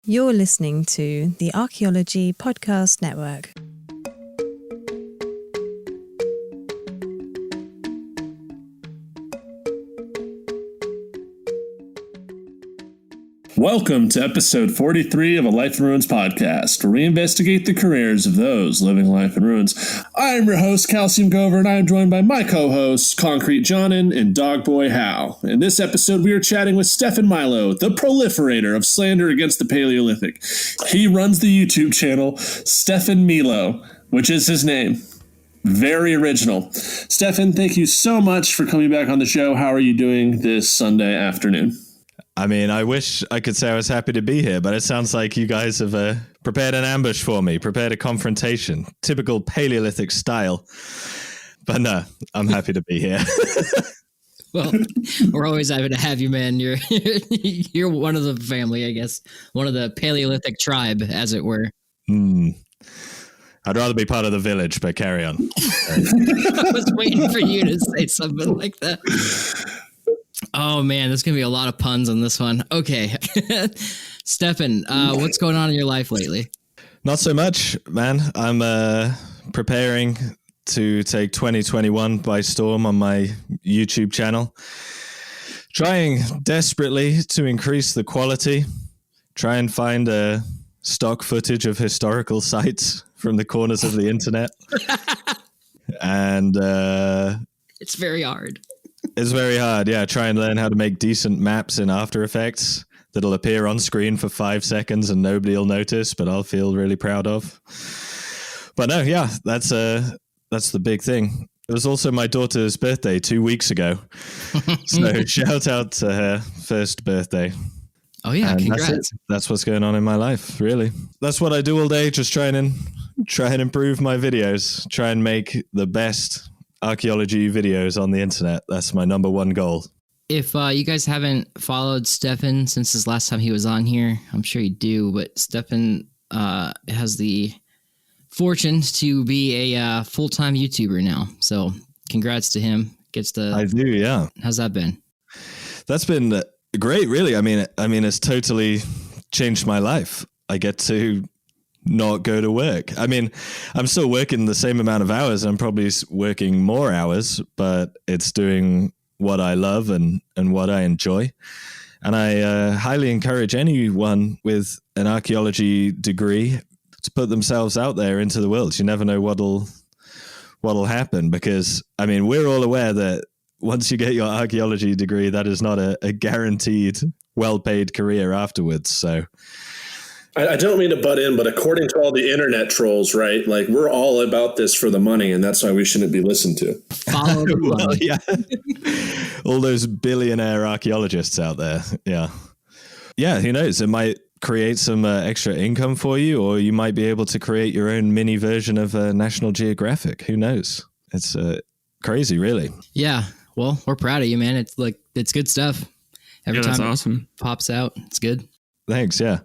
You're listening to the Archaeology Podcast Network. Welcome to episode 43 of A Life in Ruins podcast, where we investigate the careers of those living life in ruins. I'm your host, Calcium Gover, and I am joined by my co-hosts, Concrete Jonin and Dogboy Hal. In this episode, we are chatting with Stefan Milo, the proliferator of slander against the Paleolithic. He runs the YouTube channel Stefan Milo, which is his name. Very original. Stefan, thank you so much for coming back on the show. How are you doing this Sunday afternoon? I mean, I wish I could say I was happy to be here, but it sounds like you guys have prepared an ambush for me, prepared a confrontation, typical Paleolithic style. But no, I'm happy to be here. Well, we're always happy to have you, man. You're one of the family, I guess, one of the Paleolithic tribe, as it were. I'd rather be part of the village, but carry on. I was waiting for you to say something like that. Oh, man, there's going to be a lot of puns on this one. Okay. Stefan, what's going on in your life lately? Not so much, man. I'm preparing to take 2021 by storm on my YouTube channel. Trying desperately to increase the quality. Try and find stock footage of historical sites from the corners of the internet. And it's very hard. It's very hard, yeah. Try and learn how to make decent maps in After Effects that'll appear on screen for 5 seconds and nobody will notice, but I'll feel really proud of. But no, yeah, that's the big thing. It was also my daughter's birthday 2 weeks ago. So shout out to her first birthday. Oh yeah, and congrats. That's what's going on in my life, really. That's what I do all day, just try and improve my videos, try and make the best archaeology videos on the internet. That's my number one goal. If you guys haven't followed Stefan since his last time he was on here, I'm sure you do, but Stefan has the fortune to be a full-time YouTuber now. So congrats to him. I do, yeah. How's that been? That's been great, really. I mean, it's totally changed my life. I get to not go to work. I mean, I'm still working the same amount of hours. I'm probably working more hours, but it's doing what I love and what I enjoy. And I highly encourage anyone with an archaeology degree to put themselves out there into the world. You never know what'll happen, because, I mean, we're all aware that once you get your archaeology degree, that is not a guaranteed well-paid career afterwards. So I don't mean to butt in, but according to all the internet trolls, right? Like, we're all about this for the money, and that's why we shouldn't be listened to. Follow the money. Well, yeah. All those billionaire archaeologists out there. Yeah. Yeah, who knows? It might create some extra income for you, or you might be able to create your own mini version of National Geographic. Who knows? It's crazy, really. Yeah. Well, we're proud of you, man. It's good stuff. Every time awesome. It pops out, it's good. Thanks. Yeah.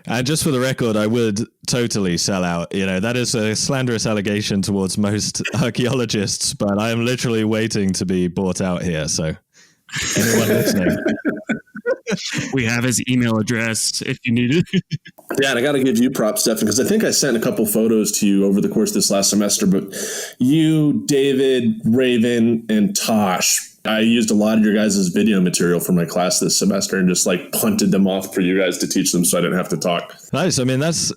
And just for the record, I would totally sell out. You know, that is a slanderous allegation towards most archaeologists, but I am literally waiting to be bought out here. So anyone listening? We have his email address if you need it. Yeah, and I got to give you props, Stefan, because I think I sent a couple photos to you over the course of this last semester, but you, David, Raven, and Tosh, I used a lot of your guys' video material for my class this semester and just punted them off for you guys to teach them so I didn't have to talk. Nice. I mean, that's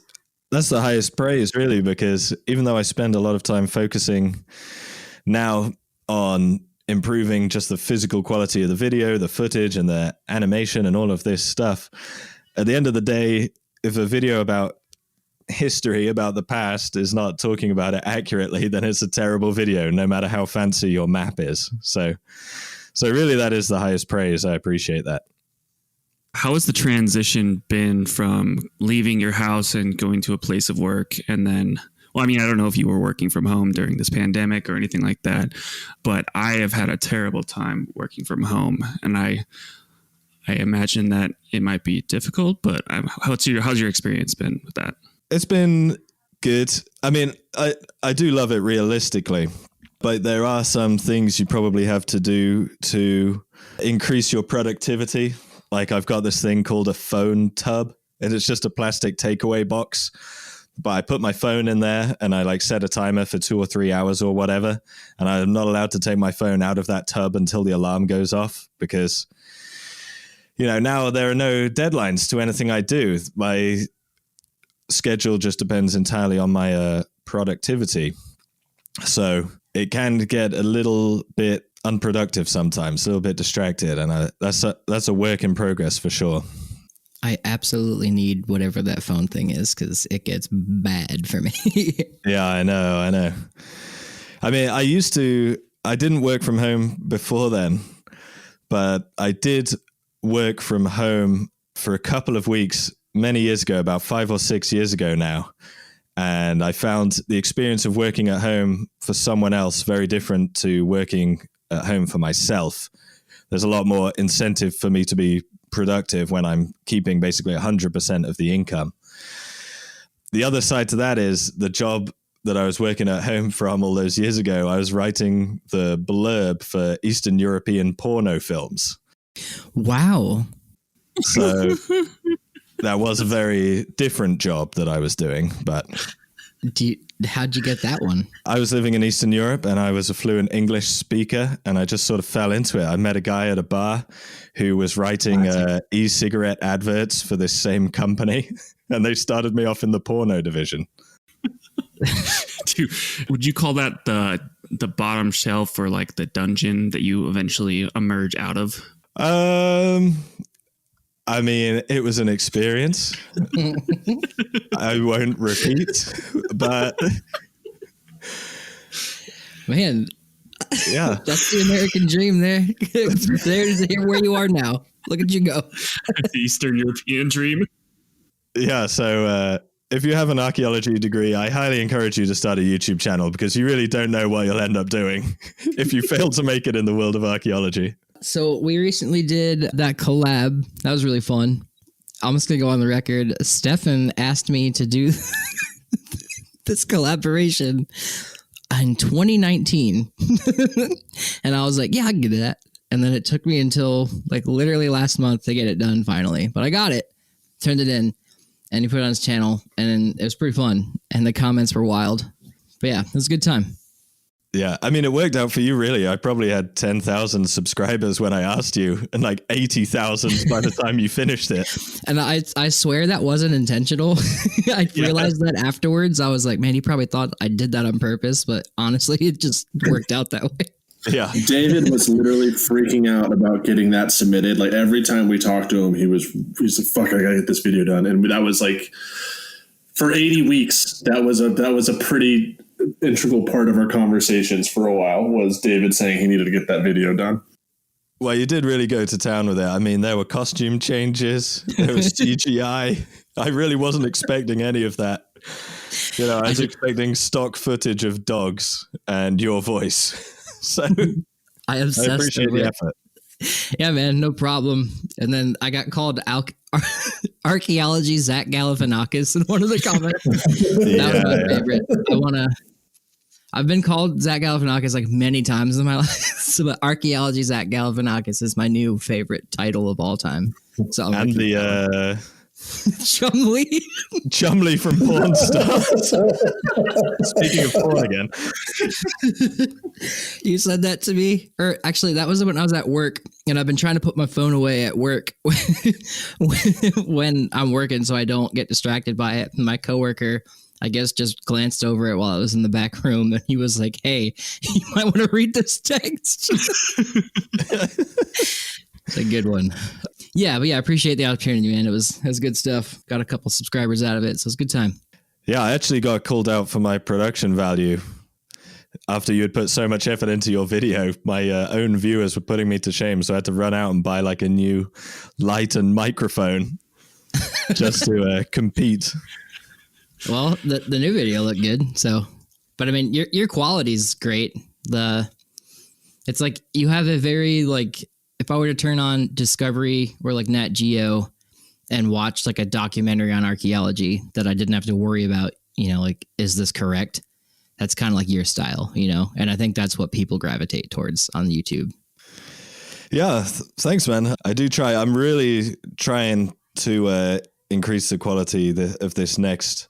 the highest praise, really, because even though I spend a lot of time focusing now on improving just the physical quality of the video, the footage and the animation and all of this stuff, at the end of the day, if a video about history, about the past, is not talking about it accurately, then it's a terrible video, no matter how fancy your map is. So really, that is the highest praise. I appreciate that. How has the transition been from leaving your house and going to a place of work? And then, well, I mean, I don't know if you were working from home during this pandemic or anything like that, but I have had a terrible time working from home. And I imagine that it might be difficult, but how's your experience been with that? It's been good. I mean, I do love it realistically, but there are some things you probably have to do to increase your productivity. Like, I've got this thing called a phone tub. and it's just a plastic takeaway box. But I put my phone in there and I like set a timer for 2 or 3 hours or whatever. And I'm not allowed to take my phone out of that tub until the alarm goes off because, you know, now there are no deadlines to anything I do. My schedule just depends entirely on my productivity. So it can get a little bit unproductive sometimes, a little bit distracted. And that's a work in progress for sure. I absolutely need whatever that phone thing is because it gets bad for me. Yeah, I know. I mean, I didn't work from home before then, but I did work from home for a couple of weeks many years ago, about 5 or 6 years ago now. And I found the experience of working at home for someone else very different to working at home for myself. There's a lot more incentive for me to be productive when I'm keeping basically 100% of the income. The other side to that is the job that I was working at home from all those years ago. I was writing the blurb for Eastern European porno films. Wow. So that was a very different job that I was doing, but How'd you get that one? I was living in Eastern Europe and I was a fluent English speaker and I just sort of fell into it. I met a guy at a bar who was writing e-cigarette adverts for this same company and they started me off in the porno division. Dude, would you call that the bottom shelf or like the dungeon that you eventually emerge out of? I mean, it was an experience. I won't repeat, but man, yeah, that's the American dream there. There's where you are now. Look at you go. The Eastern European dream. Yeah. So if you have an archaeology degree, I highly encourage you to start a YouTube channel because you really don't know what you'll end up doing if you fail to make it in the world of archaeology. So we recently did that collab. That was really fun. I'm just going to go on the record. Stefan asked me to do this collaboration in 2019. And I was like, yeah, I can do that. And then it took me until like literally last month to get it done finally. But I got it, turned it in, and he put it on his channel. And it was pretty fun. And the comments were wild. But yeah, it was a good time. Yeah, I mean, it worked out for you, really. I probably had 10,000 subscribers when I asked you, and like 80,000 by the time you finished it. And I swear that wasn't intentional. I realized that afterwards. I was like, man, he probably thought I did that on purpose, but honestly, it just worked out that way. Yeah. David was literally freaking out about getting that submitted. Like every time we talked to him, he's like, fuck, I gotta get this video done. And that was like, for 80 weeks, that was a pretty integral part of our conversations for a while was David saying he needed to get that video done. Well, you did really go to town with it. I mean, there were costume changes, there was CGI. I really wasn't expecting any of that. You know, I was expecting stock footage of dogs and your voice. So I appreciate the effort. Yeah, man, no problem. And then I got called Archaeology Zach Galifianakis in one of the comments. That was my favorite. I've been called Zach Galifianakis like many times in my life, so, but Archaeology Zach Galifianakis is my new favorite title of all time. So I'm and the Chumley from Porn Stars. Speaking of porn again. You said that to me, or actually that was when I was at work, and I've been trying to put my phone away at work when I'm working so I don't get distracted by it. My coworker, I guess, just glanced over it while I was in the back room, and he was like, hey, you might want to read this text. It's a good one. Yeah, but yeah, I appreciate the opportunity, man. It was good stuff. Got a couple subscribers out of it, so it's a good time. Yeah, I actually got called out for my production value. After you had put so much effort into your video, my own viewers were putting me to shame, so I had to run out and buy like a new light and microphone just to compete. Well, the new video looked good, so, but I mean, your quality's great. It's like you have a very like, if I were to turn on Discovery or like Nat Geo and watch like a documentary on archaeology that I didn't have to worry about, you know, like, is this correct? That's kind of like your style, you know? And I think that's what people gravitate towards on YouTube. Yeah. Thanks, man. I do try. I'm really trying to increase the quality of this next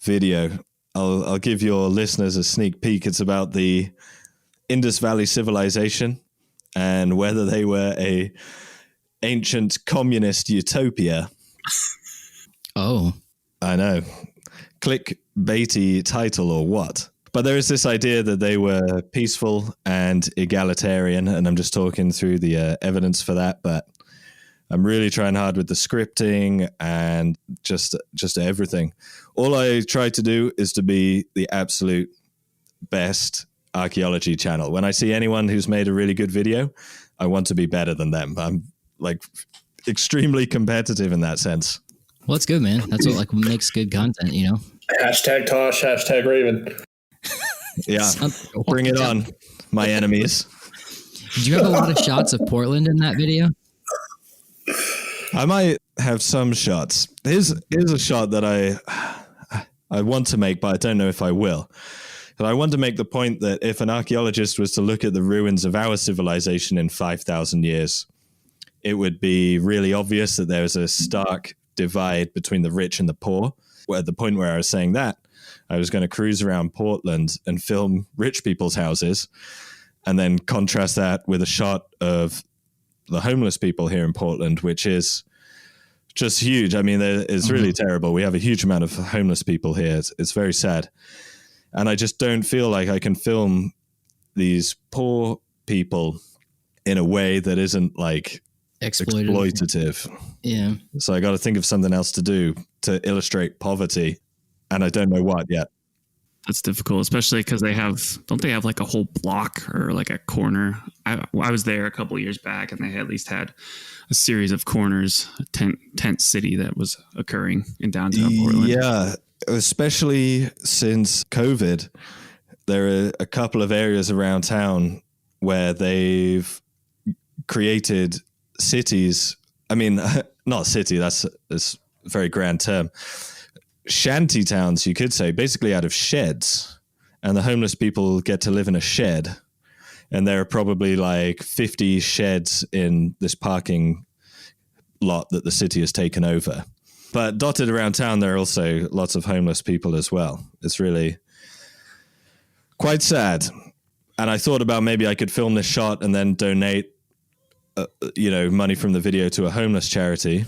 video, I'll give your listeners a sneak peek. It's about the Indus Valley civilization and whether they were a ancient communist utopia. Oh, I know. Clickbaity title or what? But there is this idea that they were peaceful and egalitarian, and I'm just talking through the evidence for that, but I'm really trying hard with the scripting and just everything. All I try to do is to be the absolute best archaeology channel. When I see anyone who's made a really good video, I want to be better than them. I'm like extremely competitive in that sense. well, that's good, man. That's what like makes good content, you know? Hashtag Tosh, hashtag Raven. Yeah, bring it on, my enemies. Did you have a lot of shots of Portland in that video? I might have some shots. Here's a shot that I want to make, but I don't know if I will. But I want to make the point that if an archaeologist was to look at the ruins of our civilization in 5,000 years, it would be really obvious that there was a stark divide between the rich and the poor. Well, at the point where I was saying that, I was going to cruise around Portland and film rich people's houses and then contrast that with a shot of the homeless people here in Portland, which is just huge. I mean, it's really terrible. We have a huge amount of homeless people here. It's very sad. And I just don't feel like I can film these poor people in a way that isn't like exploitative. Yeah. So I got to think of something else to do to illustrate poverty. And I don't know what yet. That's difficult, especially because don't they have like a whole block or like a corner? I was there a couple of years back and they at least had a series of corners, a tent city that was occurring in downtown Portland. Yeah, especially since COVID, there are a couple of areas around town where they've created cities. I mean, not city, that's a very grand term. Shanty towns, you could say, basically out of sheds, and the homeless people get to live in a shed, and there are probably like 50 sheds in this parking lot that the city has taken over. But dotted around town, there are also lots of homeless people as well. It's really quite sad. And I thought about maybe I could film this shot and then donate money from the video to a homeless charity,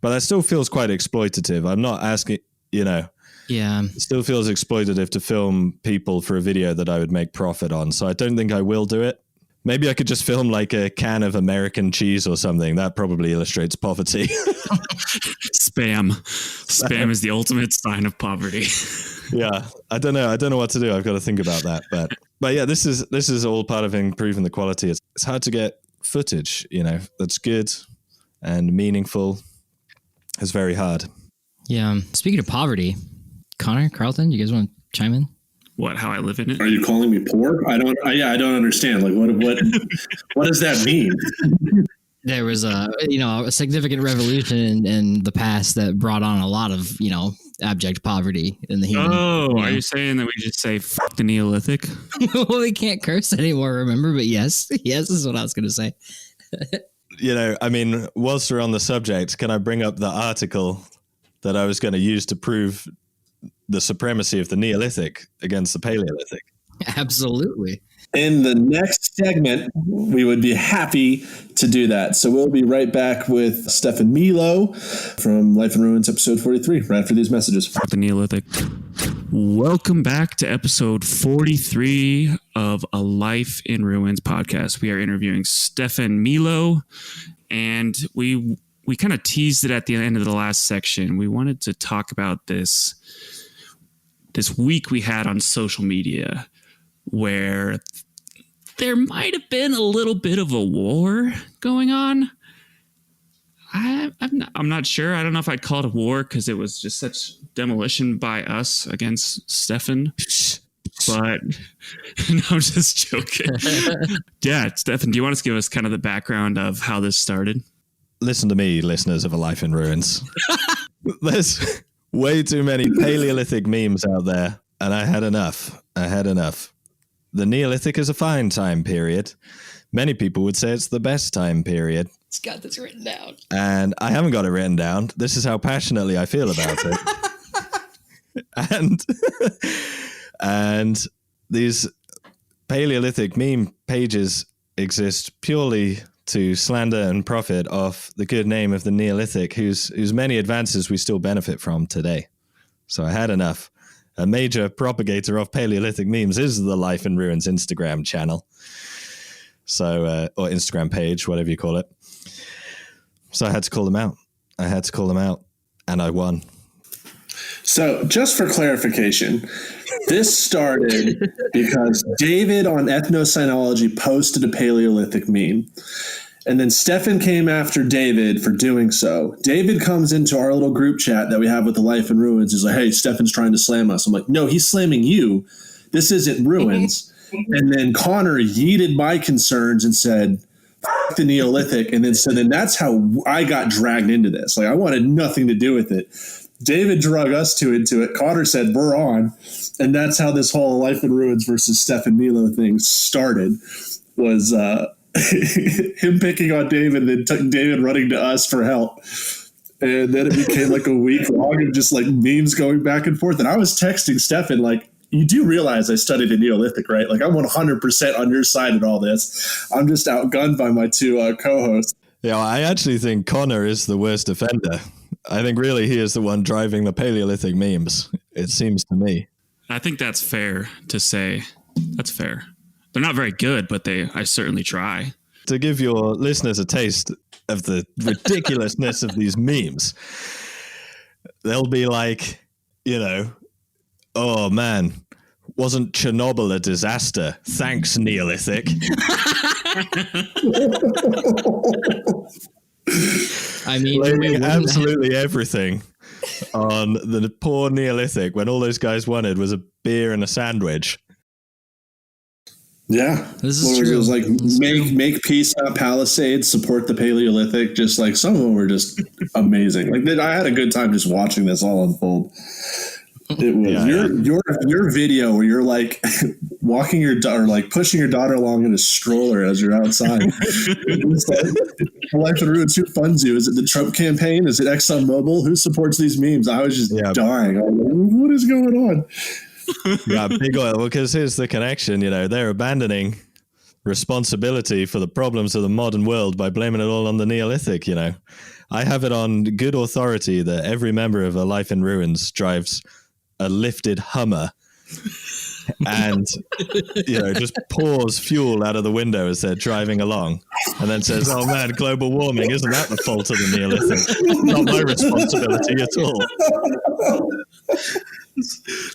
but that still feels quite exploitative. I'm not asking, yeah, it still feels exploitative to film people for a video that I would make profit on. So I don't think I will do it. Maybe I could just film like a can of American cheese or something. That probably illustrates poverty. Spam is the ultimate sign of poverty. Yeah, I don't know what to do. I've got to think about that. But yeah, this is all part of improving the quality. It's hard to get footage, that's good and meaningful. It's very hard. Yeah. Speaking of poverty, Connor, Carlton, you guys want to chime in? What? How I live in it? Are you calling me poor? I don't understand. Like, what does that mean? There was a significant revolution in the past that brought on a lot of, abject poverty in the human. Oh, are you saying that we just say fuck the Neolithic? Well, we can't curse anymore, remember? But yes, is what I was going to say. I mean, whilst we're on the subject, can I bring up the article that I was going to use to prove the supremacy of the Neolithic against the Paleolithic? Absolutely. In the next segment, we would be happy to do that. So we'll be right back with Stefan Milo from Life in Ruins, episode 43, right after these messages. Fuck the Neolithic. Welcome back to episode 43 of A Life in Ruins podcast. We are interviewing Stefan Milo, and we kind of teased it at the end of the last section. We wanted to talk about this week we had on social media where there might have been a little bit of a war going on. I'm not sure. I don't know if I'd call it a war because it was just such demolition by us against Stefan. But no, I'm just joking. Yeah, Stefan, do you want to give us kind of the background of how this started? Listen to me, listeners of A Life in Ruins. There's way too many Paleolithic memes out there, and I had enough. The Neolithic is a fine time period. Many people would say it's the best time period. He's got this written down. And I haven't got it written down. This is how passionately I feel about it. And these Paleolithic meme pages exist purely to slander and profit off the good name of the Neolithic, whose many advances we still benefit from today. So I had enough. A major propagator of Paleolithic memes is the Life in Ruins Instagram channel. So, or Instagram page, whatever you call it. So I had to call them out. And I won. So just for clarification, this started because David on Ethnocynology posted a Paleolithic meme. And then Stefan came after David for doing so. David comes into our little group chat that we have with the Life in Ruins. He's like, hey, Stefan's trying to slam us. I'm like, no, he's slamming you. This isn't ruins. And then Connor yeeted my concerns and said, the Neolithic. And then so then that's how I got dragged into this. Like, I wanted nothing to do with it. David drug us into it. Connor said, we're on. And that's how this whole Life in Ruins versus Stefan Milo thing started, was him picking on David and then David running to us for help. And then it became like a week long of just like memes going back and forth. And I was texting Stefan like, you do realize I studied the Neolithic, right? Like, I'm 100% on your side in all this. I'm just outgunned by my two co-hosts. Yeah, I actually think Connor is the worst offender. I think really he is the one driving the Paleolithic memes, it seems to me. I think that's fair to say. That's fair. They're not very good, but I certainly try. To give your listeners a taste of the ridiculousness of these memes, they'll be like, oh man, wasn't Chernobyl a disaster? Thanks, Neolithic. I mean, blaming absolutely everything on the poor Neolithic when all those guys wanted was a beer and a sandwich. Yeah, this is true. It was like make peace, not palisades. Support the Paleolithic. Just like some of them were just amazing. Like, I had a good time just watching this all unfold. It was your video where you're like walking your daughter, like pushing your daughter along in a stroller as you're outside. Life in Ruins, who funds you? Is it the Trump campaign? Is it ExxonMobil? Who supports these memes? I was just dying. I was like, what is going on? Yeah, big oil. Because here's the connection. They're abandoning responsibility for the problems of the modern world by blaming it all on the Neolithic. I have it on good authority that every member of a Life in Ruins drives a lifted Hummer and just pours fuel out of the window as they're driving along, and then says, oh man, global warming, isn't that the fault of the Neolithic? Not my responsibility at all.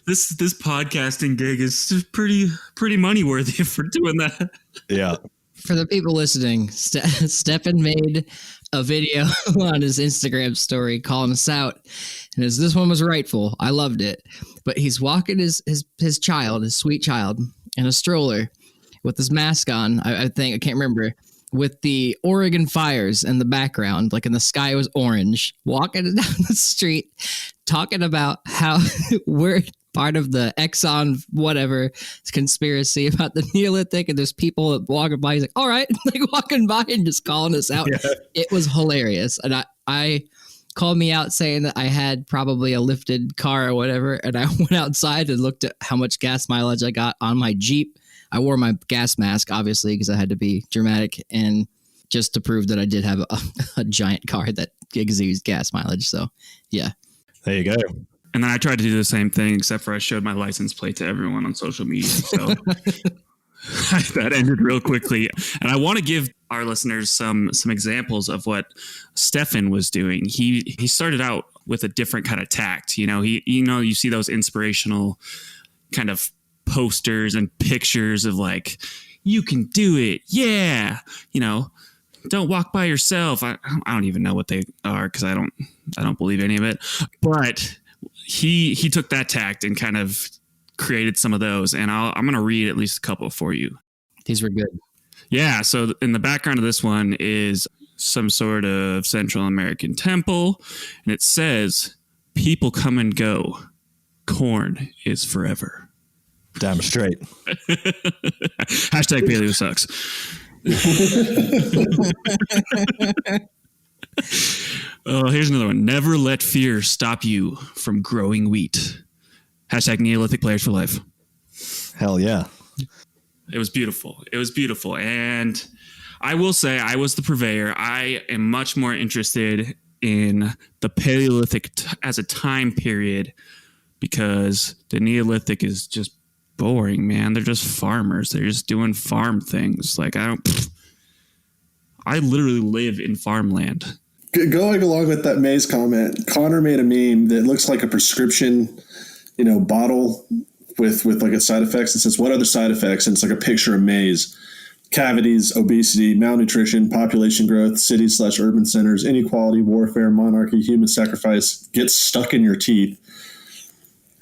This podcasting gig is pretty money worthy for doing that. Yeah. For the people listening, Stefan made a video on his Instagram story calling us out, and this one was rightful. I loved it, but he's walking his child, his sweet child, in a stroller with his mask on. I think, I can't remember, with the Oregon fires in the background, like in the sky was orange, walking down the street, talking about how we're part of the Exxon whatever conspiracy about the Neolithic, and there's people walking by. He's like, all right, like walking by and just calling us out. Yeah. It was hilarious. And I called me out saying that I had probably a lifted car or whatever, and I went outside and looked at how much gas mileage I got on my Jeep. I wore my gas mask, obviously, because I had to be dramatic, and just to prove that I did have a giant car that exudes gas mileage. So, yeah. There you go. And then I tried to do the same thing, except for I showed my license plate to everyone on social media. So that ended real quickly. And I want to give our listeners some examples of what Stefan was doing. He started out with a different kind of tact. You see those inspirational kind of posters and pictures of like, you can do it. Yeah. Don't walk by yourself. I don't even know what they are, because I don't believe any of it. But he took that tact and kind of created some of those, and I'm going to read at least a couple for you. These were good. Yeah, so in the background of this one is some sort of Central American temple, and it says, people come and go. Corn is forever. Damn straight. Hashtag Paleo sucks. Oh, here's another one. Never let fear stop you from growing wheat. Hashtag Neolithic Players for Life. Hell yeah. It was beautiful. It was beautiful. And I will say I was the purveyor. I am much more interested in the Paleolithic as a time period because the Neolithic is just boring, man. They're just farmers. They're just doing farm things. Like, I literally live in farmland. Going along with that Maze comment, Connor made a meme that looks like a prescription, bottle with like its side effects. It says, "What other side effects?" And it's like a picture of Maze. Cavities, obesity, malnutrition, population growth, cities/urban centers, inequality, warfare, monarchy, human sacrifice gets stuck in your teeth.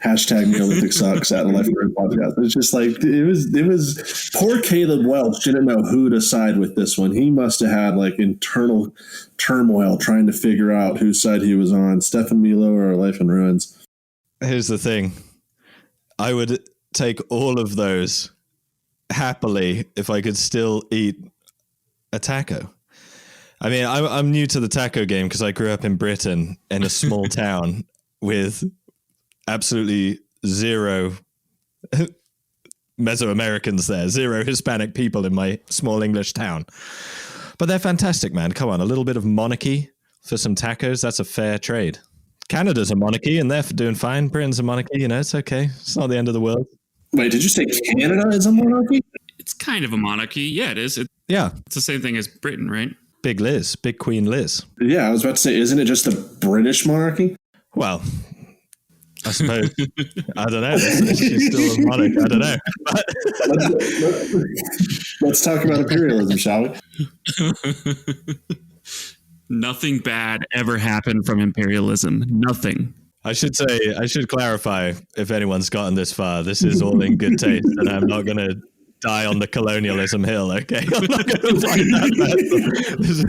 Hashtag Neolithic sucks at Life Room Podcast. It's just like, it was poor Caleb Welch didn't know who to side with this one. He must have had like internal turmoil trying to figure out whose side he was on, Stefan Milo or Life in Ruins. Here's the thing. I would take all of those happily if I could still eat a taco. I mean, I'm new to the taco game because I grew up in Britain in a small town with absolutely zero Mesoamericans there, zero Hispanic people in my small English town. But they're fantastic, man. Come on, a little bit of monarchy for some tacos, that's a fair trade. Canada's a monarchy and they're doing fine. Britain's a monarchy, it's okay. It's not the end of the world. Wait, did you say Canada is a monarchy? It's kind of a monarchy. Yeah, it is. Yeah. It's the same thing as Britain, right? Big Liz, Big Queen Liz. Yeah, I was about to say, isn't it just the British monarchy? Well, I suppose. I don't know. She's still a monarch. I don't know. Let's talk about imperialism, shall we? Nothing bad ever happened from imperialism. Nothing. I should clarify, if anyone's gotten this far, this is all in good taste, and I'm not going to die on the colonialism hill, okay? I'm not going to find that.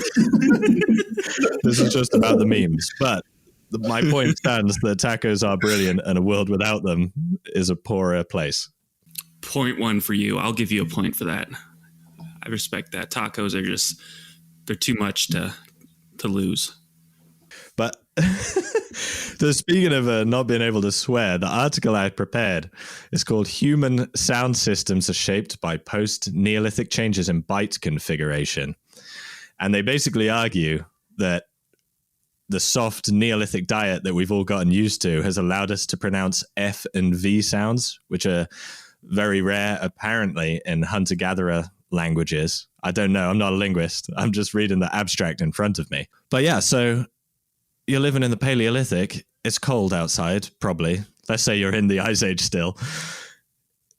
This is just about the memes. But my point stands that tacos are brilliant, and a world without them is a poorer place. Point one for you. I'll give you a point for that. I respect that. Tacos are they're too much to lose. But speaking of not being able to swear, the article I prepared is called "Human Sound Systems Are Shaped by Post-Neolithic Changes in Byte Configuration." And they basically argue that the soft Neolithic diet that we've all gotten used to has allowed us to pronounce F and V sounds, which are very rare, apparently, in hunter-gatherer languages. I don't know. I'm not a linguist. I'm just reading the abstract in front of me. But yeah, so you're living in the Paleolithic. It's cold outside, probably. Let's say you're in the Ice Age still.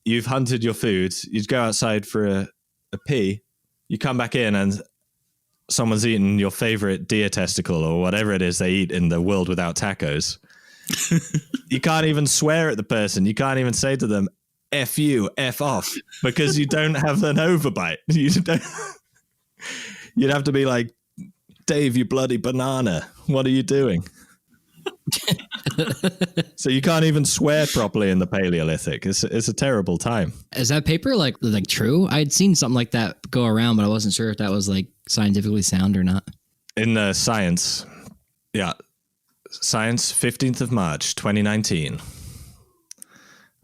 You've hunted your food. You'd go outside for a pee. You come back in and someone's eaten your favorite deer testicle or whatever it is they eat in the world without tacos. You can't even swear at the person. You can't even say to them, F you, F off, because you don't have an overbite. You'd have to be like, Dave, you bloody banana. What are you doing? So you can't even swear properly in the Paleolithic. It's a terrible time. Is that paper like true? I'd seen something like that go around, but I wasn't sure if that was like scientifically sound or not. In Science, yeah. Science, 15th of March, 2019.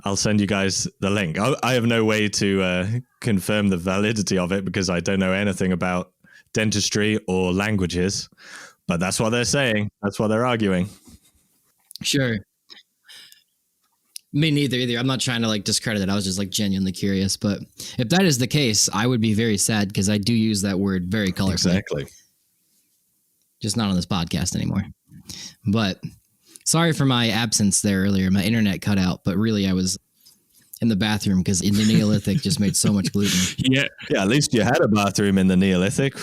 I'll send you guys the link. I have no way to confirm the validity of it because I don't know anything about dentistry or languages, but that's what they're saying. That's what they're arguing. Sure. Me neither either. I'm not trying to like discredit it. I was just like genuinely curious. But if that is the case, I would be very sad because I do use that word very colorfully. Exactly. Just not on this podcast anymore. But sorry for my absence there earlier. My internet cut out, but really I was in the bathroom because in the Neolithic just made so much gluten. Yeah. At least you had a bathroom in the Neolithic.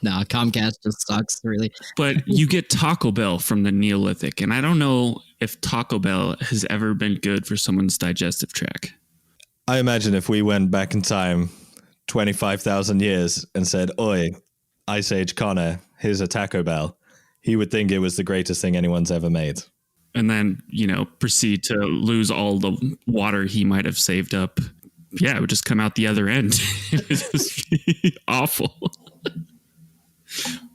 Nah, Comcast just sucks, really. But you get Taco Bell from the Neolithic, and I don't know if Taco Bell has ever been good for someone's digestive tract. I imagine if we went back in time 25,000 years and said, oi, Ice Age Connor, here's a Taco Bell, he would think it was the greatest thing anyone's ever made. And then, proceed to lose all the water he might have saved up it would just come out the other end. It would just be awful.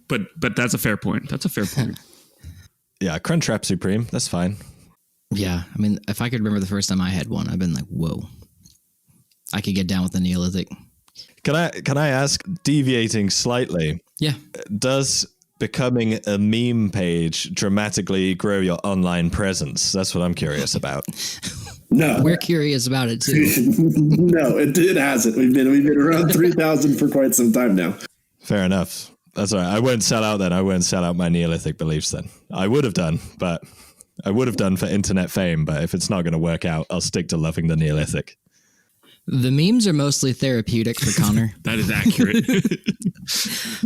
But that's a fair point. That's a fair point. Yeah, Crunchwrap Supreme. That's fine. Yeah, I mean, if I could remember the first time I had one, I've been like, whoa. I could get down with the Neolithic. Can I ask, deviating slightly? Yeah. Does becoming a meme page dramatically grow your online presence? That's what I'm curious about. No, We're curious about it too. no, it hasn't. We've been around 3,000 for quite some time now. Fair enough. That's all right. I won't sell out then. I won't sell out my Neolithic beliefs then. I would have done, but I would have done for internet fame. But if it's not going to work out, I'll stick to loving the Neolithic. The memes are mostly therapeutic for Connor. That is accurate.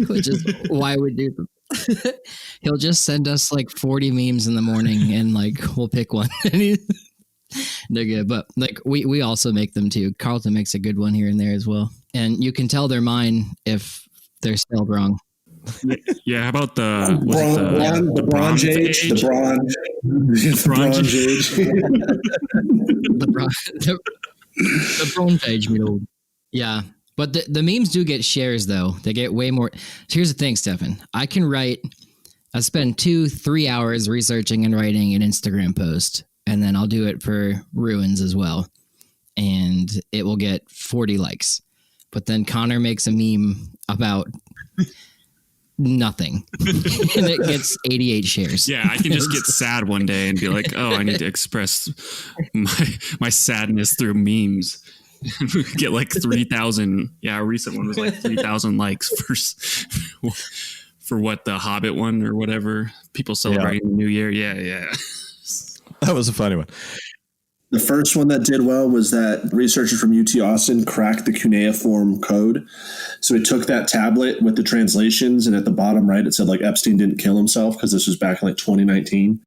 Which is why we do them. He'll just send us like 40 memes in the morning and like we'll pick one. They're good, but like we also make them too. Carlton makes a good one here and there as well, and you can tell they're mine if they're spelled wrong. Yeah, how about the Bronze Age? The Bronze Age. The Bronze Age, middle. Yeah, but the memes do get shares though. They get way more. Here's the thing, Stefan. I spend 2-3 hours researching and writing an Instagram post, and then I'll do it for Ruins as well, and it will get 40 likes. But then Connor makes a meme about nothing, and it gets 88 shares. Yeah, I can just get sad one day and be like, oh, I need to express my sadness through memes. Get like 3,000. Yeah, a recent one was like 3,000 likes for what, the Hobbit one or whatever. People celebrating the New Year. Yeah. That was a funny one. The first one that did well was that researcher from UT Austin cracked the cuneiform code. So it took that tablet with the translations, and at the bottom right, it said like Epstein didn't kill himself, because this was back in like 2019.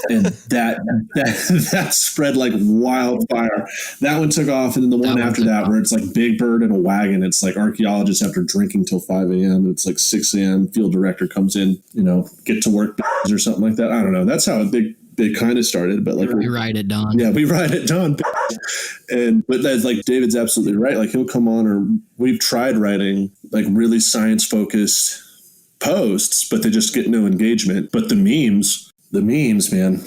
And that spread like wildfire. That one took off, and then the one after that, where it's like Big Bird in a wagon. It's like archaeologists after drinking till 5 a.m. and it's like 6 a.m. Field director comes in, get to work or something like that. I don't know. That's how it kind of started, but like we ride at dawn. Yeah, we ride at dawn. But that's like David's absolutely right. Like he'll come on, or we've tried writing like really science focused posts, but they just get no engagement. But the memes, man.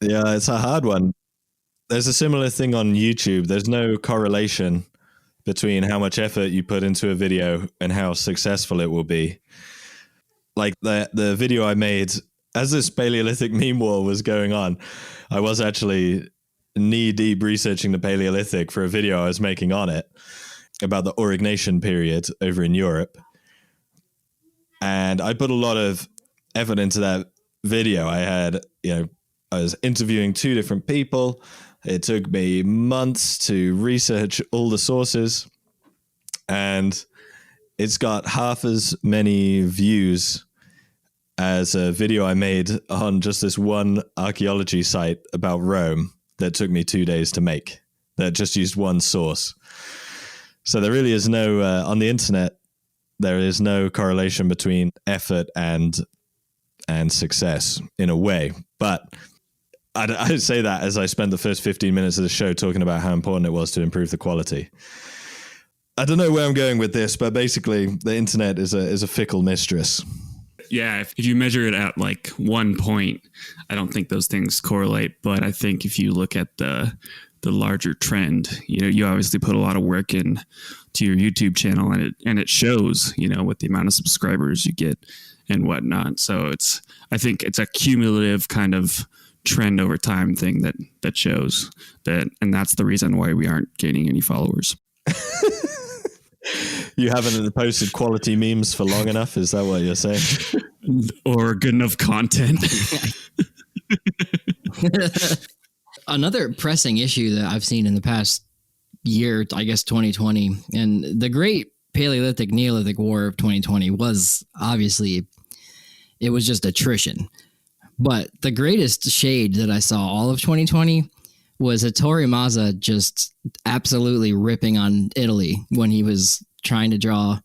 Yeah, it's a hard one. There's a similar thing on YouTube. There's no correlation between how much effort you put into a video and how successful it will be. Like the video I made, as this Paleolithic meme war was going on, I was actually knee-deep researching the Paleolithic for a video I was making on it about the Aurignacian period over in Europe. And I put a lot of effort into that video. I was interviewing 2 different people. It took me months to research all the sources. And it's got half as many views as a video I made on just this one archaeology site about Rome that took me 2 days to make, that just used one source. So there really is no, on the internet, there is no correlation between effort and success in a way. But I'd say that as I spent the first 15 minutes of the show talking about how important it was to improve the quality. I don't know where I'm going with this, but basically the internet is a fickle mistress. Yeah, if you measure it at like 1 point, I don't think those things correlate. But I think if you look at the larger trend, you obviously put a lot of work in to your YouTube channel, and it shows, with the amount of subscribers you get and whatnot. So I think it's a cumulative kind of trend over time thing that shows that, and that's the reason why we aren't gaining any followers. You haven't posted quality memes for long enough? Is that what you're saying? Or good enough content? Another pressing issue that I've seen in the past year, I guess 2020, and the Great Paleolithic-Neolithic War of 2020 was obviously, it was just attrition. But the greatest shade that I saw all of 2020 was Hattori Mazza just absolutely ripping on Italy when he was trying to draw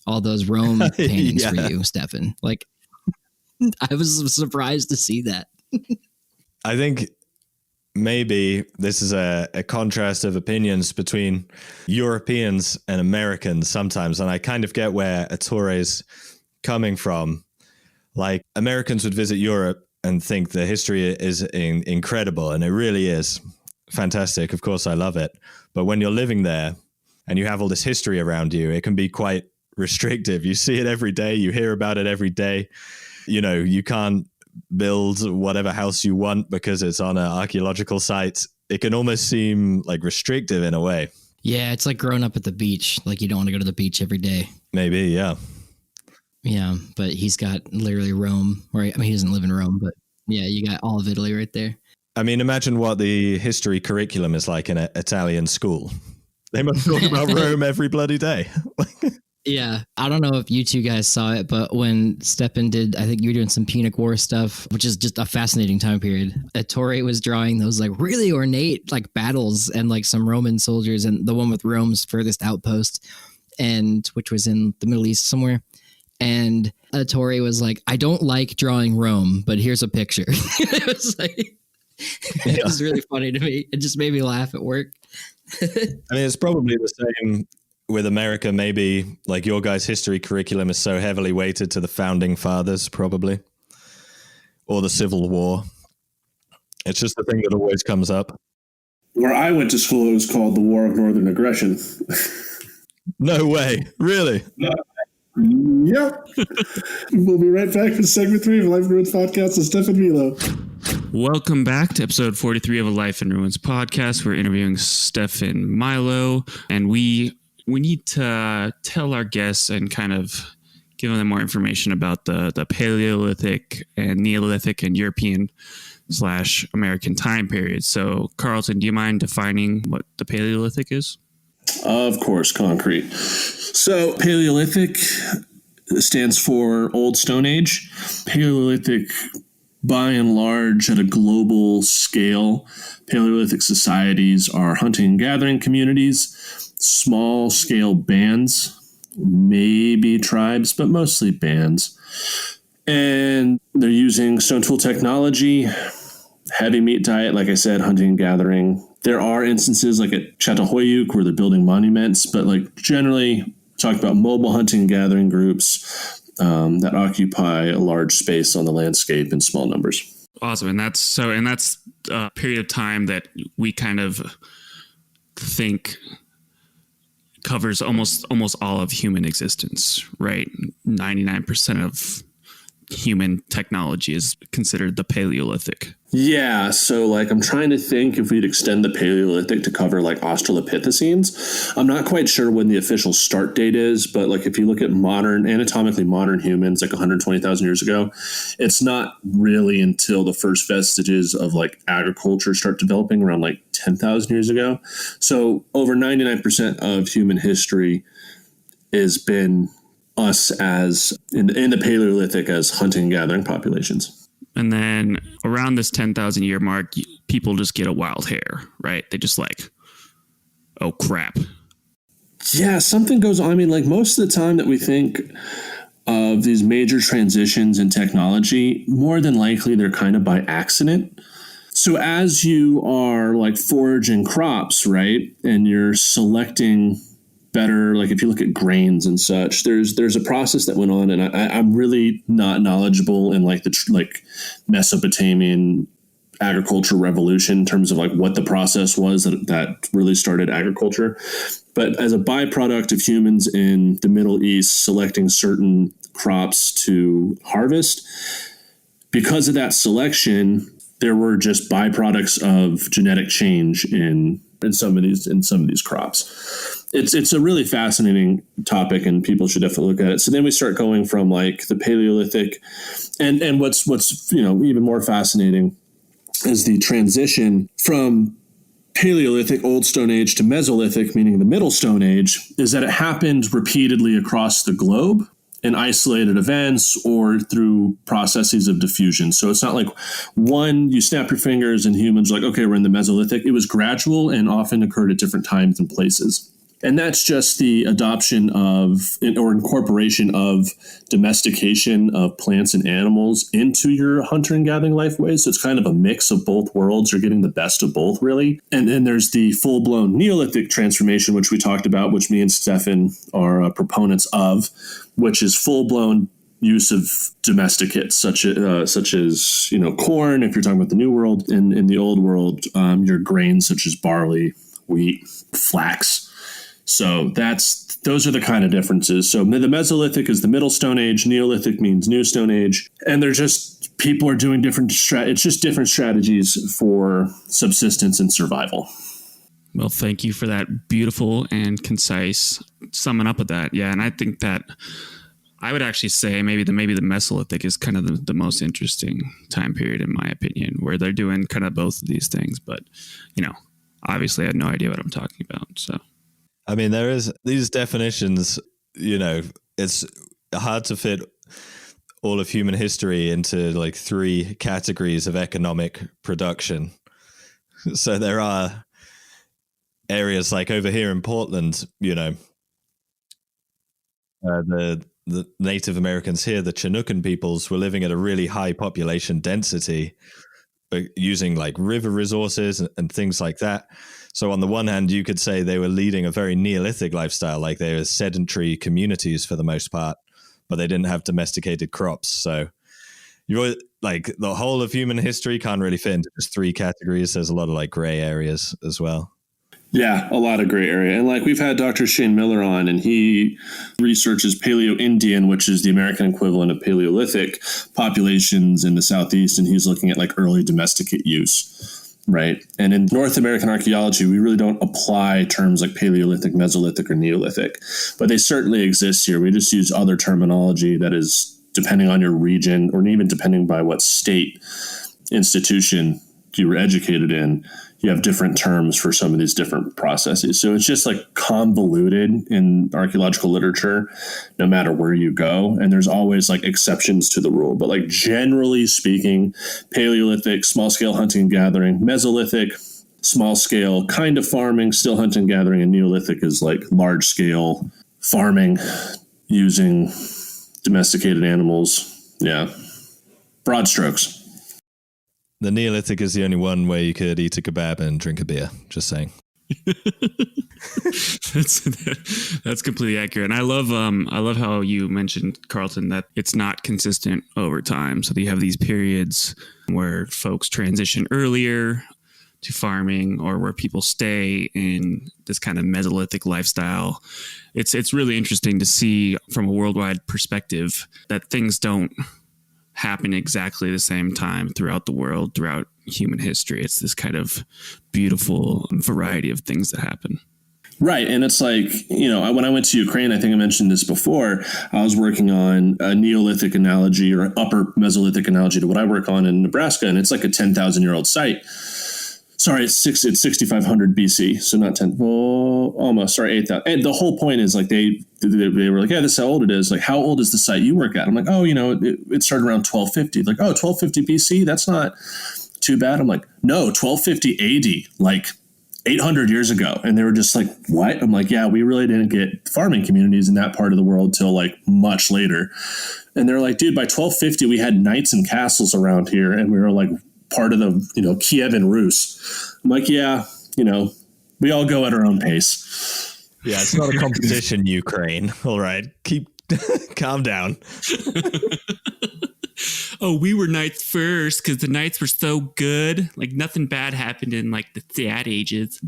all those Rome paintings for you, Stefan. Like, I was surprised to see that. I think maybe this is a contrast of opinions between Europeans and Americans sometimes. And I kind of get where Ettore coming from. Like, Americans would visit Europe and think the history is incredible, and it really is fantastic. Of course, I love it. But when you're living there and you have all this history around you, it can be quite restrictive. You see it every day. You hear about it every day. You know, you can't build whatever house you want because it's on an archaeological site. It can almost seem like restrictive in a way. Yeah, it's like growing up at the beach. Like, you don't want to go to the beach every day. Maybe, yeah. Yeah, but he's got literally Rome, right? I mean, he doesn't live in Rome, but yeah, you got all of Italy right there. I mean, imagine what the history curriculum is like in an Italian school. They must talk about Rome every bloody day. Yeah, I don't know if you two guys saw it, but when Stefan did, I think you were doing some Punic War stuff, which is just a fascinating time period. Ettore was drawing those like really ornate like battles and like some Roman soldiers, and the one with Rome's furthest outpost, and which was in the Middle East somewhere. And Ettore was like, I don't like drawing Rome, but here's a picture. It was like, it was really funny to me. It just made me laugh at work. I mean, it's probably the same with America. Maybe like your guys' history curriculum is so heavily weighted to the founding fathers, probably, or the Civil War. It's just the thing that always comes up. Where I went to school, it was called the War of Northern Aggression. No way. Really? Yep. We'll be right back with segment 3 of Life in Ruins podcast with Stefan Milo. Welcome back to episode 43 of a Life in Ruins podcast. We're interviewing Stefan Milo, and we need to tell our guests and kind of give them more information about the Paleolithic and Neolithic and European / American time period. So, Carlton, do you mind defining what the Paleolithic is? Of course, concrete. So Paleolithic stands for Old Stone Age. Paleolithic, by and large, at a global scale, Paleolithic societies are hunting and gathering communities, small scale bands, maybe tribes, but mostly bands. And they're using stone tool technology, heavy meat diet, like I said, hunting and gathering. There are instances like at Çatalhöyük where they're building monuments, but like generally talk about mobile hunting and gathering groups that occupy a large space on the landscape in small numbers. Awesome. And that's a period of time that we kind of think covers almost all of human existence, right? 99% of human technology is considered the Paleolithic. Yeah, so like I'm trying to think if we'd extend the Paleolithic to cover like Australopithecines. I'm not quite sure when the official start date is, but like if you look at anatomically modern humans like 120,000 years ago, it's not really until the first vestiges of like agriculture start developing around like 10,000 years ago. So over 99% of human history has been us as in the Paleolithic as hunting and gathering populations. And then around this 10,000 year mark, people just get a wild hair, right? They just like, oh crap. Yeah, something goes on. I mean, like most of the time that we think of these major transitions in technology, more than likely they're kind of by accident. So as you are like foraging crops, right, and you're selecting better, like if you look at grains and such, there's a process that went on, and I'm really not knowledgeable in like the Mesopotamian agriculture revolution in terms of like what the process was that really started agriculture. But as a byproduct of humans in the Middle East selecting certain crops to harvest, because of that selection, there were just byproducts of genetic change in some of these crops. It's a really fascinating topic, and people should definitely look at it. So then we start going from like the Paleolithic, and what's even more fascinating is the transition from Paleolithic, Old Stone Age, to Mesolithic, meaning the Middle Stone Age, is that it happened repeatedly across the globe in isolated events or through processes of diffusion. So it's not like you snap your fingers and humans are like, okay, we're in the Mesolithic. It was gradual and often occurred at different times and places. And that's just the adoption of or incorporation of domestication of plants and animals into your hunter and gathering life ways. So it's kind of a mix of both worlds. You're getting the best of both, really. And then there's the full-blown Neolithic transformation, which we talked about, which me and Stefan are proponents of, which is full-blown use of domesticates, such as corn, if you're talking about the New World, and in the Old World, your grains such as barley, wheat, flax. So those are the kind of differences. So the Mesolithic is the Middle Stone Age. Neolithic means New Stone Age. And they're just, people are doing different it's just different strategies for subsistence and survival. Well, thank you for that beautiful and concise summing up of that. Yeah, and I think that I would actually say maybe the Mesolithic is kind of the most interesting time period, in my opinion, where they're doing kind of both of these things. But, obviously I had no idea what I'm talking about. So, I mean, there is these definitions, it's hard to fit all of human history into like 3 categories of economic production. So there are areas like over here in Portland, the Native Americans here, the Chinookan peoples, were living at a really high population density, but using like river resources and things like that. So on the one hand, you could say they were leading a very Neolithic lifestyle, like they were sedentary communities for the most part, but they didn't have domesticated crops. So you're like the whole of human history can't really fit into just 3 categories. There's a lot of like gray areas as well. Yeah, a lot of gray area. And like we've had Dr. Shane Miller on, and he researches Paleo-Indian, which is the American equivalent of Paleolithic populations in the Southeast. And he's looking at like early domesticate use. Right. And in North American archaeology, we really don't apply terms like Paleolithic, Mesolithic, or Neolithic, but they certainly exist here. We just use other terminology that is depending on your region, or even depending by what state institution you were educated in. You have different terms for some of these different processes. So it's just like convoluted in archaeological literature, no matter where you go. And there's always like exceptions to the rule. But like generally speaking, Paleolithic, small scale hunting and gathering, Mesolithic, small scale kind of farming, still hunting and gathering, and Neolithic is like large scale farming using domesticated animals. Yeah. Broad strokes. The Neolithic is the only one where you could eat a kebab and drink a beer. Just saying. That's completely accurate. And I love how you mentioned, Carlton, that it's not consistent over time. So you have these periods where folks transition earlier to farming, or where people stay in this kind of Mesolithic lifestyle. It's really interesting to see from a worldwide perspective that things don't happen exactly the same time throughout the world, throughout human history. It's this kind of beautiful variety of things that happen. Right. And it's like, when I went to Ukraine, I think I mentioned this before, I was working on a Neolithic analogy or upper Mesolithic analogy to what I work on in Nebraska. And it's like a 10,000-year-old site. Sorry, it's 6,500 BC. So not 10, almost, sorry, 8,000. And the whole point is like they were like, yeah, this is how old it is. Like, how old is the site you work at? I'm like, it started around 1250. Like, 1250 BC? That's not too bad. I'm like, no, 1250 AD, like 800 years ago. And they were just like, what? I'm like, yeah, we really didn't get farming communities in that part of the world till like much later. And they're like, dude, by 1250, we had knights and castles around here. And we were like, part of the, Kiev and Rus. I'm like, yeah, we all go at our own pace. Yeah, it's not a competition, Ukraine. All right, calm down. Oh, we were knights first because the knights were so good. Like nothing bad happened in like the Thad ages.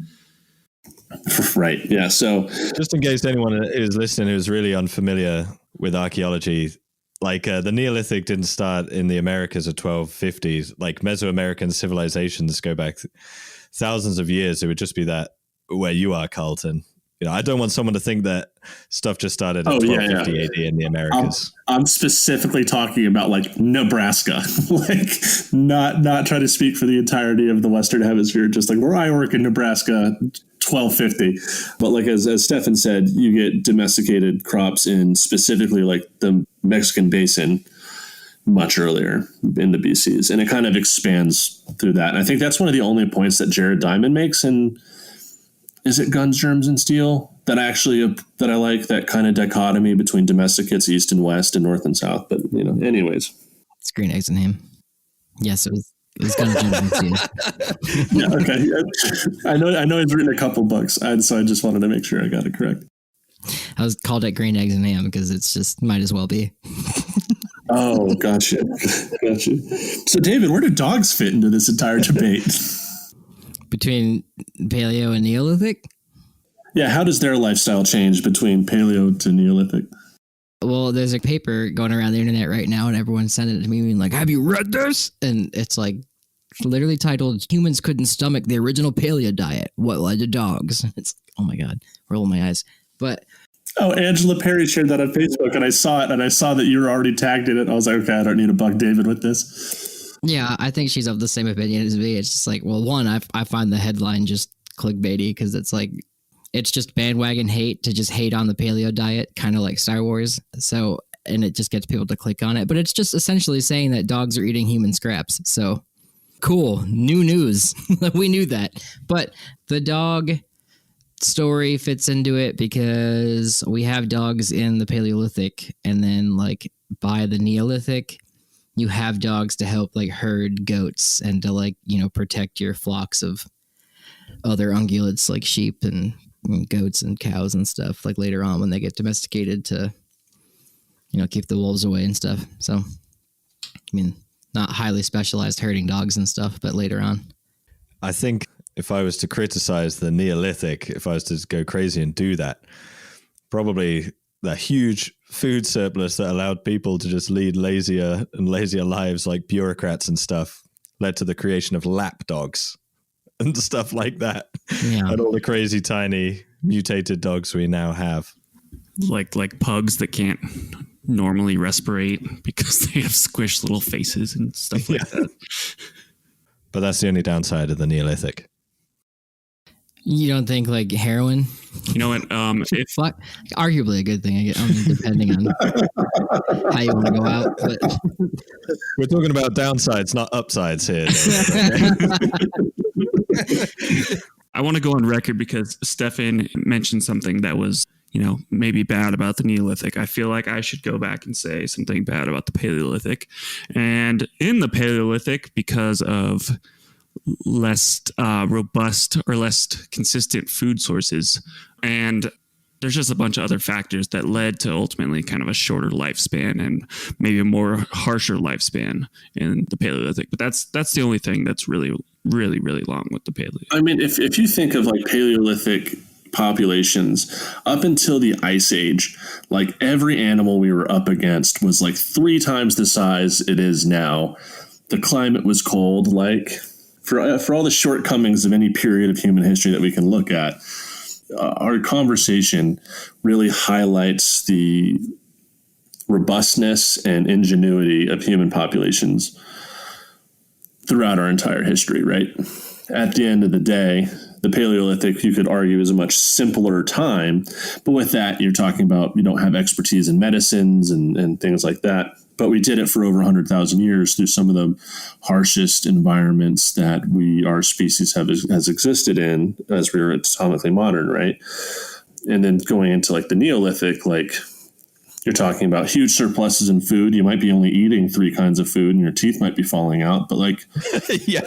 Right. Yeah. So just in case anyone is listening who's really unfamiliar with archaeology, like the Neolithic didn't start in the Americas of 1250s. Like Mesoamerican civilizations go back thousands of years. It would just be that where you are, Carlton. I don't want someone to think that stuff just started at 1250 AD in the Americas. I'm specifically talking about like Nebraska, like not trying to speak for the entirety of the Western Hemisphere, just like where I work in Nebraska, 1250. But like as Stefan said, you get domesticated crops in specifically like the Mexican basin much earlier in the BCs, and it kind of expands through that. And I think that's one of the only points that Jared Diamond makes in, is it Guns, Germs, and Steel? that I like, that kind of dichotomy between domesticates, east and west, and north and south. But anyways, It's green eggs and ham. Yes, it was going to jump into. Yeah, okay. I know he's written a couple books, so I just wanted to make sure I got it correct. I was called it green eggs and ham because it's just might as well be. Oh, gotcha. So, David, where do dogs fit into this entire debate? Between Paleo and Neolithic? Yeah, how does their lifestyle change between Paleo to Neolithic? Well, there's a paper going around the internet right now, and everyone's sending it to me being like, have you read this? And it's like literally titled, Humans Couldn't Stomach the Original Paleo Diet. What led to dogs? It's, oh my God, rolling my eyes. But oh, Angela Perry shared that on Facebook, and I saw it, and I saw that you were already tagged in it. I was like, okay, I don't need to bug David with this. yeah, I think she's of the same opinion as me. It's just like, well, one, I find the headline just clickbaity because it's like, it's just bandwagon hate to just hate on the paleo diet, kind of like Star Wars. So, and it just gets people to click on it. But it's just essentially saying that dogs are eating human scraps. So, cool. New news. We knew that. But the dog story fits into it because we have dogs in the Paleolithic, and then like by the Neolithic, you have dogs to help like herd goats and to like, protect your flocks of other ungulates like sheep and goats and cows and stuff like later on when they get domesticated to, keep the wolves away and stuff. So, I mean, not highly specialized herding dogs and stuff, but later on. I think if I was to criticize the Neolithic, if I was to go crazy and do that, probably the huge food surplus that allowed people to just lead lazier and lazier lives like bureaucrats and stuff led to the creation of lap dogs and stuff like that. Yeah. And all the crazy tiny mutated dogs we now have. Like pugs that can't normally respirate because they have squished little faces and stuff like that. But that's the only downside of the Neolithic. You don't think like heroin? You know what? Arguably a good thing, I mean, depending on how you want to go out. But we're talking about downsides, not upsides here. I want to go on record because Stefan mentioned something that was, maybe bad about the Neolithic. I feel like I should go back and say something bad about the Paleolithic. And in the Paleolithic, because of less robust or less consistent food sources, and there's just a bunch of other factors that led to ultimately kind of a shorter lifespan and maybe a more harsher lifespan in the Paleolithic. But that's the only thing that's really, really, really long with the Paleo. I mean, if you think of like Paleolithic populations up until the Ice Age, like every animal we were up against was like 3 times the size it is now. The climate was cold. Like for all the shortcomings of any period of human history that we can look at, our conversation really highlights the robustness and ingenuity of human populations throughout our entire history, right? At the end of the day, the Paleolithic, you could argue, is a much simpler time. But with that, you're talking about you don't have expertise in medicines and things like that. But we did it for over 100,000 years through some of the harshest environments that our species has existed in as we were atomically modern, right? And then going into like the Neolithic, like you're talking about huge surpluses in food. You might be only eating 3 kinds of food and your teeth might be falling out, but like, yeah,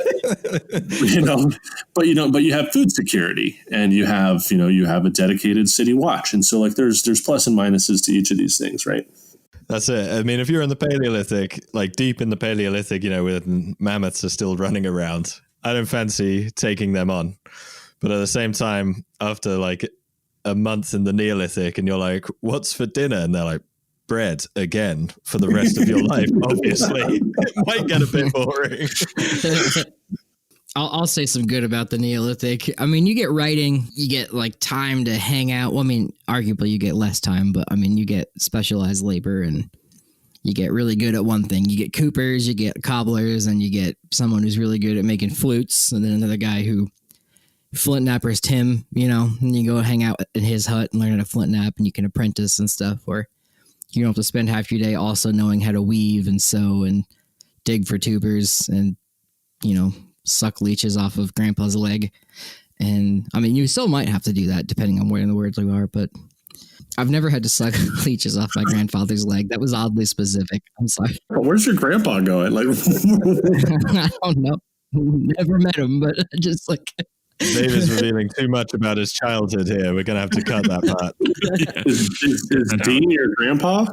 but you have food security and you have a dedicated city watch. And so like there's plus and minuses to each of these things, right? That's it. I mean, if you're in the Paleolithic, like deep in the Paleolithic, where mammoths are still running around, I don't fancy taking them on. But at the same time, after like a month in the Neolithic and you're like, what's for dinner? And they're like, bread again for the rest of your life. Obviously, it might get a bit boring. I'll say some good about the Neolithic. I mean, you get writing, you get like time to hang out. Well, I mean, arguably you get less time, but I mean, you get specialized labor and you get really good at one thing. You get coopers, you get cobblers, and you get someone who's really good at making flutes. And then another guy who flint knappers Tim, and you go hang out in his hut and learn how to flint knap and you can apprentice and stuff. Or you don't have to spend half your day also knowing how to weave and sew and dig for tubers and, suck leeches off of grandpa's leg. And I mean, you still might have to do that depending on where in the world you are, but I've never had to suck leeches off my grandfather's leg. That was oddly specific. I'm sorry. Where's your grandpa going? Like, I don't know. Never met him, but just like Dave is revealing too much about his childhood here. We're going to have to cut that part. is Dean your grandpa?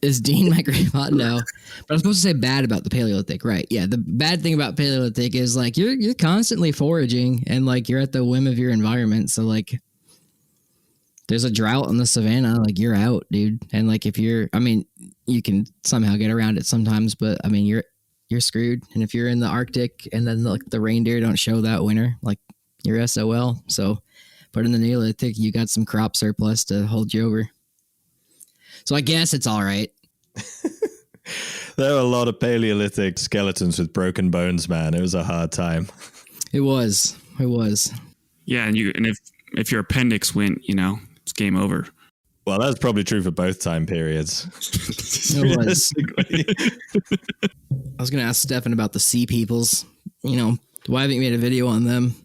Is Dean my grandpa? No. But I'm supposed to say bad about the Paleolithic, right? Yeah, the bad thing about Paleolithic is like you're constantly foraging and like you're at the whim of your environment. So like there's a drought in the savannah, like you're out, dude. And like if you're, I mean, you can somehow get around it sometimes, but I mean you're screwed. And if you're in the Arctic and then like the reindeer don't show that winter, like you're SOL. So, but in the Neolithic, you got some crop surplus to hold you over. So I guess it's all right. There were a lot of Paleolithic skeletons with broken bones, man. It was a hard time. It was. Yeah, and if your appendix went, it's game over. Well, that's probably true for both time periods. It was. I was going to ask Stefan about the sea peoples. Why haven't you made a video on them?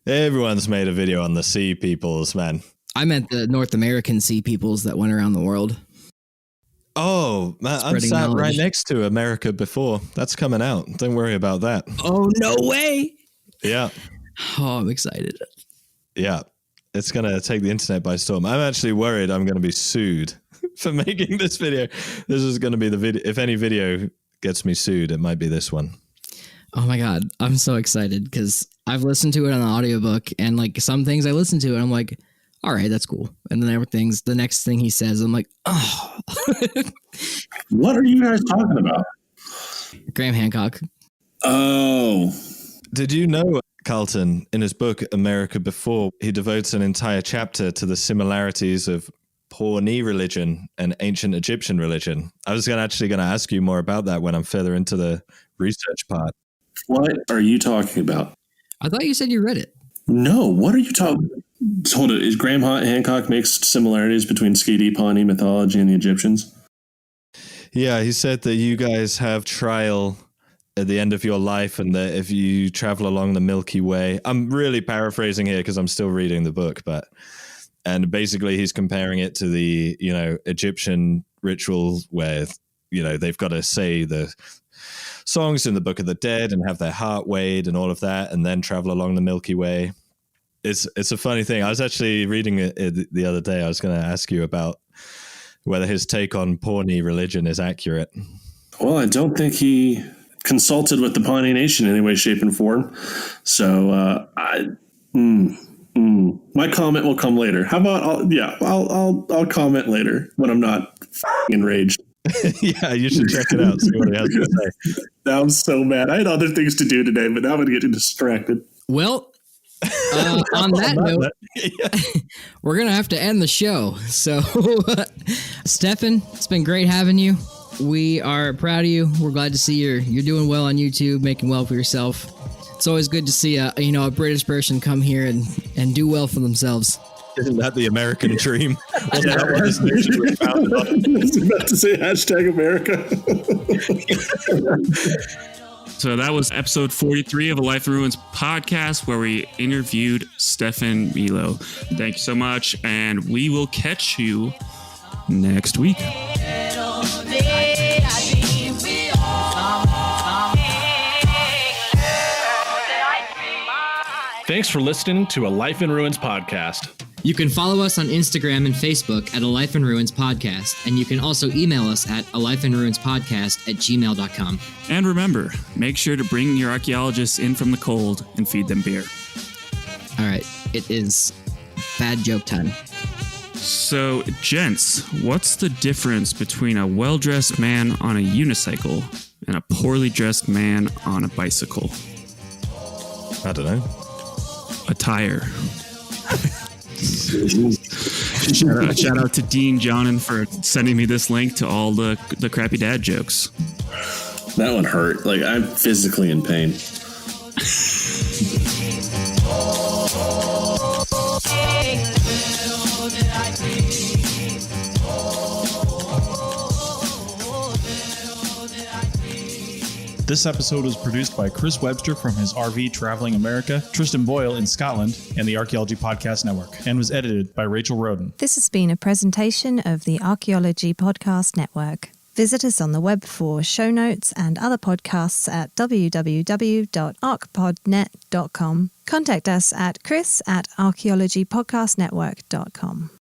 Everyone's made a video on the sea peoples, man. I meant the North American sea peoples that went around the world. Oh, man, I'm sat knowledge right next to America before. That's coming out. Don't worry about that. Oh, no way. Yeah. Oh, I'm excited. Yeah. It's going to take the internet by storm. I'm actually worried I'm going to be sued for making this video. This is going to be the video. If any video gets me sued, it might be this one. Oh my God. I'm so excited because I've listened to it on the audiobook and like some things I listen to and I'm like, all right, that's cool. And then the next thing he says, I'm like, oh. What are you guys talking about? Graham Hancock. Oh. Did you know, Carlton, in his book, America Before, he devotes an entire chapter to the similarities of Pawnee religion and ancient Egyptian religion? I was actually going to ask you more about that when I'm further into the research part. What are you talking about? I thought you said you read it. No, what are you talking about? Hold it. Is Graham Hancock makes similarities between Skidi Pawnee mythology and the Egyptians? Yeah, he said that you guys have trial at the end of your life and that if you travel along the Milky Way, I'm really paraphrasing here because I'm still reading the book, and basically he's comparing it to the, Egyptian ritual where, they've got to say the songs in the Book of the Dead and have their heart weighed and all of that, and then travel along the Milky Way. It's a funny thing. I was actually reading it the other day. I was going to ask you about whether his take on Pawnee religion is accurate. Well, I don't think he consulted with the Pawnee Nation in any way, shape, and form. So my comment will come later. How about I'll comment later when I'm not enraged. Yeah, you should check it out. See what he has to say. Now I'm so mad. I had other things to do today, but now I'm getting distracted. Well, on that note, we're going to have to end the show. So, Stefan, it's been great having you. We are proud of you. We're glad to see you're doing well on YouTube, making well for yourself. It's always good to see a British person come here and do well for themselves. Isn't that the American dream? I was about to say #America. So that was episode 43 of A Life in Ruins podcast, where we interviewed Stefan Milo. Thank you so much, and we will catch you next week. Thanks for listening to A Life in Ruins podcast. You can follow us on Instagram and Facebook at A Life in Ruins Podcast, and you can also email us at alifeinruinspodcast@gmail.com. And remember, make sure to bring your archaeologists in from the cold and feed them beer. All right, it is bad joke time. So, gents, what's the difference between a well-dressed man on a unicycle and a poorly dressed man on a bicycle? I don't know. A tire. Shout out to Dean Johnnon for sending me this link to all the crappy dad jokes. That one hurt. Like, I'm physically in pain. This episode was produced by Chris Webster from his RV Traveling America, Tristan Boyle in Scotland, and the Archaeology Podcast Network, and was edited by Rachel Roden. This has been a presentation of the Archaeology Podcast Network. Visit us on the web for show notes and other podcasts at www.archpodnet.com. Contact us at chris@archaeologypodcastnetwork.com.